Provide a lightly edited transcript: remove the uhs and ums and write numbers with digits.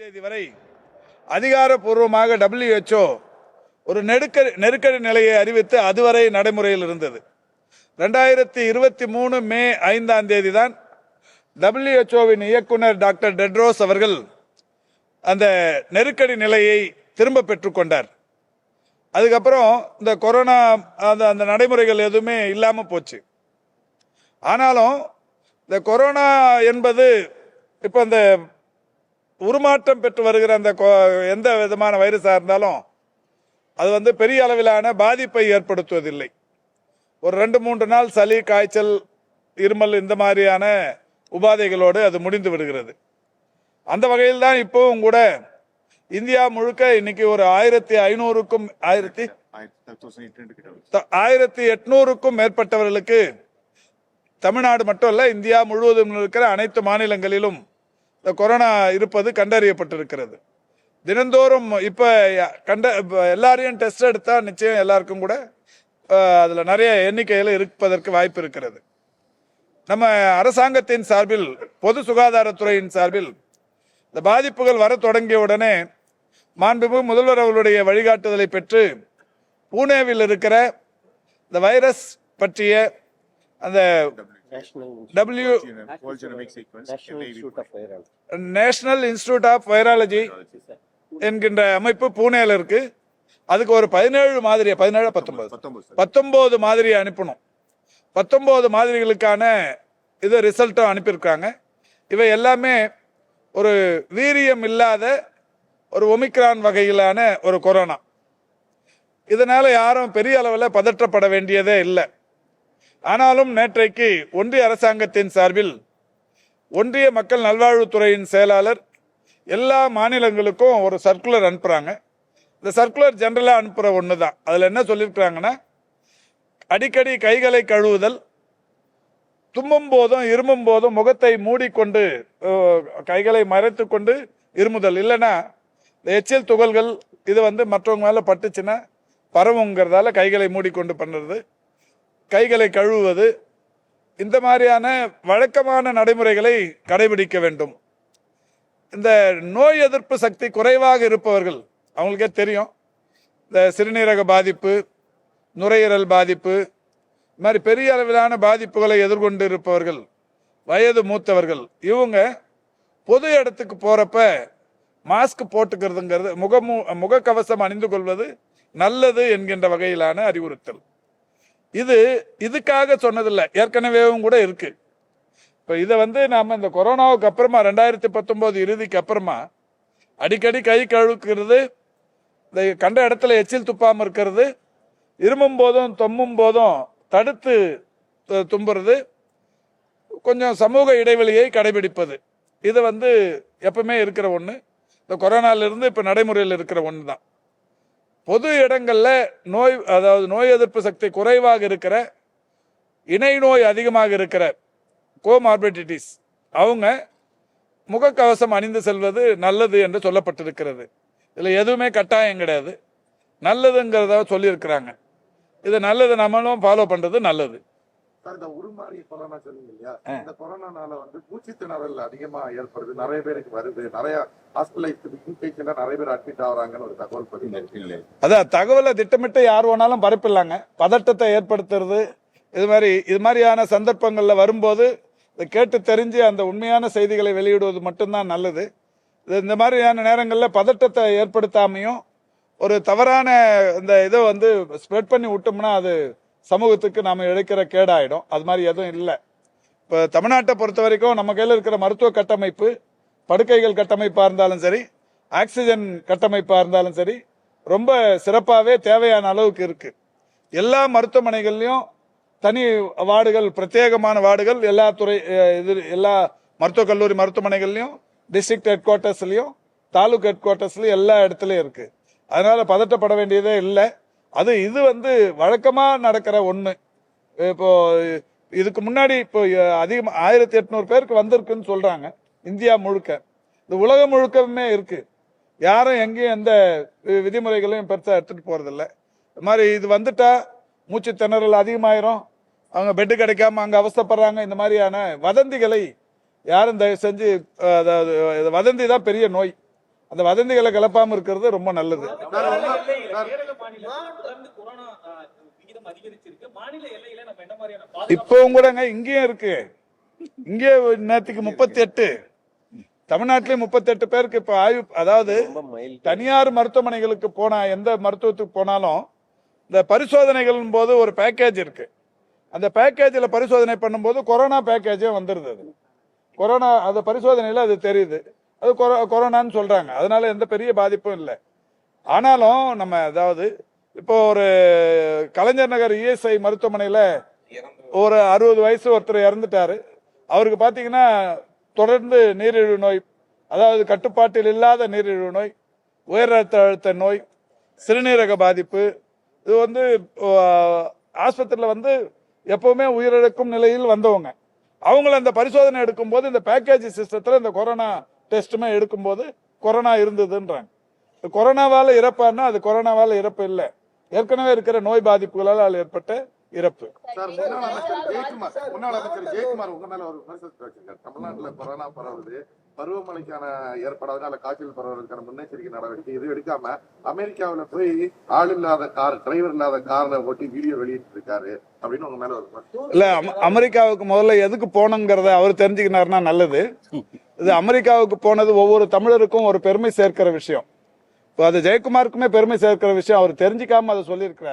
தேதி வரை அதிகாரப்பூர்வமாக WHO ஒரு நெருக்கடி நிலையை அறிவித்து அதுவரை நடைமுறையில் இருந்தது. 2023 மே 5ஆம் தேதி தான் WHOவின் இயக்குனர் டாக்டர் டெட்ரோஸ் அவர்கள் அந்த நெருக்கடி நிலையை திரும்ப பெற்றுக்கொண்டார். அதுக்கப்புறம் இந்த கொரோனா அந்த நடைமுறைகள் எதுவுமே இல்லாமல் போச்சு. ஆனாலும் இந்த கொரோனா என்பது இப்போ இந்த உருமாற்றம் பெற்று வருகிற அந்த எந்த விதமான வைரஸாக இருந்தாலும் அது பெரிய அளவிலான பாதிப்பை ஏற்படுத்துவதில்லை. ஒரு 2-3 நாள் சளி, காய்ச்சல், இருமல் இந்த மாதிரியான உபாதைகளோடு அது முடிந்து விடுகிறது. அந்த வகையில் தான் இப்போவும் கூட இந்தியா முழுக்க இன்னைக்கு ஒரு 1500க்கும் 1800க்கும் மேற்பட்டவர்களுக்கு தமிழ்நாடு மட்டும் இல்ல இந்தியா முழுவதும் இருக்கிற அனைத்து மாநிலங்களிலும் இந்த கொரோனா இருப்பது கண்டறியப்பட்டிருக்கிறது. தினந்தோறும் இப்ப எல்லாரையும் டெஸ்ட் எடுத்தா நிச்சயம் எல்லாருக்கும் கூட அதுல நிறைய எண்ணிக்கையில் இருப்பதற்கு வாய்ப்பு இருக்கிறது. நம்ம அரசாங்கத்தின் சார்பில், பொது சுகாதாரத்துறையின் சார்பில் இந்த பாதிப்புகள் வர தொடங்கிய உடனே மாண்புமிகு முதல்வர் அவர்களுடைய வழிகாட்டுதலை பெற்று பூனேவில் இருக்கிற இந்த வைரஸ் பற்றிய அந்த நேஷனல் இன்ஸ்டிடியூட் ஆஃப் வைராலஜி என்கின்ற அமைப்பு பூனேல இருக்கு. அதுக்கு ஒரு 19 மாதிரி அனுப்பணும். 19 மாதிரிகளுக்கான இது ரிசல்ட்டும் அனுப்பியிருக்காங்க. இவை எல்லாமே ஒரு வீரியம் இல்லாத ஒரு ஒமிக்ரான் வகையிலான ஒரு கொரோனா. இதனால யாரும் பெரிய அளவில் பதற்றப்பட வேண்டியதே இல்லை. ஆனாலும் நேற்றைக்கு ஒன்றிய அரசாங்கத்தின் சார்பில் ஒன்றிய மக்கள் நல்வாழ்வுத்துறையின் செயலாளர் எல்லா மாநிலங்களுக்கும் ஒரு சர்க்குலர் அனுப்புறாங்க. இந்த சர்க்குலர் ஜெனரலா அனுப்புற ஒண்ணுதான். அதுல என்ன சொல்லியிருக்கிறாங்கன்னா, அடிக்கடி கைகளை கழுவுதல், தும்மும் போதும் இருமும் போதும் முகத்தை மூடிக்கொண்டு கைகளை மறைத்து கொண்டு இருமுதல், இல்லைன்னா எச்சில் துகள்கள் இது மற்றவங்க மேல பட்டுச்சுன்னா பரவுங்கிறதால கைகளை மூடிக்கொண்டு பண்றது, கைகளை கழுவுவது, இந்த மாதிரியான வழக்கமான நடைமுறைகளை கடைபிடிக்க வேண்டும். இந்த நோய் எதிர்ப்பு சக்தி குறைவாக இருப்பவர்கள், அவங்களுக்கே தெரியும், இந்த சிறுநீரக பாதிப்பு, நுரையீரல் பாதிப்பு, இது மாதிரி பெரிய அளவிலான பாதிப்புகளை எதிர்கொண்டு இருப்பவர்கள், வயது மூத்தவர்கள், இவங்க பொது இடத்துக்கு போறப்ப மாஸ்க் போட்டுக்கிறதுங்கிறது, முகக்கவசம் அணிந்து கொள்வது நல்லது என்கின்ற வகையிலான அறிவுறுத்தல். இதுக்காக சொன்னதில்லை, ஏற்கனவேவும் கூட இருக்கு. இப்போ இதை நாம இந்த கொரோனாவுக்கு அப்புறமா 2019 இறுதிக்கு அப்புறமா அடிக்கடி கை கழுவுக்கிறது, இந்த கண்ட இடத்துல எச்சில் துப்பாமல் இருக்கிறது, இருமும் போதும் தும்மும் போதும் தடுத்து தும்புறது, கொஞ்சம் சமூக இடைவெளியை கடைபிடிப்பது, இது எப்பவுமே இருக்கிற ஒன்று. இந்த கொரோனாலிருந்து இப்போ நடைமுறையில் இருக்கிற ஒன்று தான். பொது இடங்கள்ல நோய் எதிர்ப்பு சக்தி குறைவாக இருக்கிற, இணை நோய் அதிகமாக இருக்கிற கோமார்பிடிட்டிஸ், அவங்க முகக்கவசம் அணிந்து செல்வது நல்லது என்று சொல்லப்பட்டிருக்கிறது. இதில் எதுவுமே கட்டாயம் கிடையாது, நல்லதுங்கிறத சொல்லியிருக்கிறாங்க. இது நல்லது, நம்மளும் ஃபாலோ பண்றது நல்லது. இந்த உருமாறி கொரோனா சொல்லுங்க இல்லையா, இந்த கொரோனானால மூச்சு திணறல் அதிகமா ஏற்படுது, நிறைய பேருக்கு வருது, நிறைய ஹாஸ்பிட்டலைசேஷன்ல நிறைய பேர் அட்மிட் ஆகுறாங்கன்னு ஒரு தகவல் பத்தி. அதான் தகவலை திட்டமிட்டு யார் வேணாலும் பரப்பிடலாங்க. பதட்டத்தை ஏற்படுத்துறது, இது மாதிரியான சந்தர்ப்பங்கள்ல வரும்போது இதை கேட்டு தெரிஞ்சு அந்த உண்மையான செய்திகளை வெளியிடுவது மட்டும்தான் நல்லது. இந்த மாதிரியான நேரங்களில் பதட்டத்தை ஏற்படுத்தாமையும் ஒரு தவறான இந்த இதை ஸ்ப்ரெட் பண்ணி விட்டோம்னா அது சமூகத்துக்கு நாம இழைக்கிற கேடாயிடும். அது மாதிரி எதுவும் இல்லை. இப்போ தமிழ்நாட்டை பொறுத்த வரைக்கும் நம்ம கையில் இருக்கிற மருத்துவ கட்டமைப்பு, படுக்கைகள் கட்டமைப்பாக இருந்தாலும் சரி, ஆக்சிஜன் கட்டமைப்பாக இருந்தாலும் சரி, ரொம்ப சிறப்பாகவே தேவையான அளவுக்கு இருக்கு. எல்லா மருத்துவமனைகள்லையும் தனி வார்டுகள், பிரத்யேகமான வார்டுகள் எல்லா மருத்துவக் கல்லூரி மருத்துவமனைகள்லையும், டிஸ்ட்ரிக்ட் ஹெட் குவார்ட்டர்ஸ்லையும், தாலுக் ஹெட் குவார்ட்டர்ஸ்லையும் எல்லா இடத்துலையும் இருக்கு. அதனால பதட்டப்பட வேண்டியதே இல்லை. இது வழக்கமா நடக்கிற ஒண்ணு. இப்போ இதுக்கு முன்னாடி இப்போ அதிகம் 1800 பேருக்கு வந்திருக்குன்னு சொல்றாங்க இந்தியா முழுக்க. இந்த உலகம் முழுக்கமே இருக்கு. யாரும் எங்கேயும் எந்த விதிமுறைகளையும் பெருசா எடுத்துட்டு போறதில்லை. இது மாதிரி இது வந்துட்டா மூச்சு திணறல் அதிகமாயிரும், அவங்க பெட்டு கிடைக்காம அங்க அவஸ்தப்படுறாங்க, இந்த மாதிரியான வதந்திகளை யாரும் தயவு செஞ்சு, அதாவது வதந்தி தான் பெரிய நோய். அந்த வதந்திகளை கிளப்பாம இருக்கிறது ரொம்ப நல்லது. சார், கேரள மாநிலத்தில் தொடர்ந்து கொரோனா விகிதம் அதிகரிச்சிருக்கு. மாநில எல்லையில நம்ம என்ன மாதிரியான இப்பவும் கூடங்க இங்கேயும் இருக்கு. இங்கே நேற்றுக்கு 38, தமிழ்நாட்டிலேயே 38 பேருக்கு இப்ப ஆய்வு. அதாவது தனியார் மருத்துவமனைகளுக்கு போனா, எந்த மருத்துவத்துக்கு போனாலும் இந்த பரிசோதனைகள் போது ஒரு பேக்கேஜ் இருக்கு. அந்த பேக்கேஜில் பரிசோதனை பண்ணும்போது கொரோனா பேக்கேஜே வந்துருது. அது கொரோனா, அந்த பரிசோதனையில் அது தெரியுது, அது கொரோனான்னு சொல்றாங்க. அதனால எந்த பெரிய பாதிப்பும் இல்லை. ஆனாலும் நம்ம, அதாவது இப்போ ஒரு கலைஞர் நகர் இஎஸ்ஐ மருத்துவமனையில் ஒரு 60 வயசு ஒருத்தர் இறந்துட்டாரு. அவருக்கு பார்த்தீங்கன்னா தொடர்ந்து நீரிழிவு நோய், அதாவது கட்டுப்பாட்டில் இல்லாத நீரிழிவு நோய், உயர் ரத்த அழுத்த நோய், சிறுநீரக பாதிப்பு. இது வந்து ஆஸ்பத்திரியில் எப்பவுமே உயிரிழக்கும் நிலையில் வந்தவங்க. அவங்கள அந்த பரிசோதனை எடுக்கும்போது இந்த பேக்கேஜ் சிஸ்டத்தில் இந்த கொரோனா டெஸ்ட்டுமே எடுக்கும்போது கொரோனா இருந்ததுன்றாங்க. கொரோனாவால் இறப்பான்னா அது கொரோனாவால் இறப்பு இல்லை, ஏற்கனவே இருக்கிற நோய் பாதிப்புகளால் ஏற்பட்ட இறப்பு. சார், முன்னாள் அமைச்சர் ஜெயக்குமார் உங்க மேல ஒரு விமர்சனத்தை வச்சிருக்காரு. தமிழ்நாட்டுல கொரோனா பரவுது, பருவமழைக்கான ஏற்படாதனால காய்ச்சல் பரவுவதற்கான முன்னெச்சரிக்கை நடவடிக்கை இது எடுக்காம அமெரிக்காவில போய் ஆள் இல்லாத கார், டிரைவர் இல்லாத கார்ல ஓட்டி வீடியோ வெளியிட்டு இருக்காரு அப்படின்னு உங்க மேல ஒரு இல்ல. அமெரிக்காவுக்கு முதல்ல எதுக்கு போனோங்கிறத அவர் தெரிஞ்சுக்கினாருன்னா நல்லது. இது அமெரிக்காவுக்கு போனது ஒவ்வொரு தமிழருக்கும் ஒரு பெருமை சேர்க்கிற விஷயம். இப்போ அது ஜெயக்குமாருக்குமே பெருமை சேர்க்கிற விஷயம். அவர் தெரிஞ்சுக்காம அதை சொல்லியிருக்கிறார்.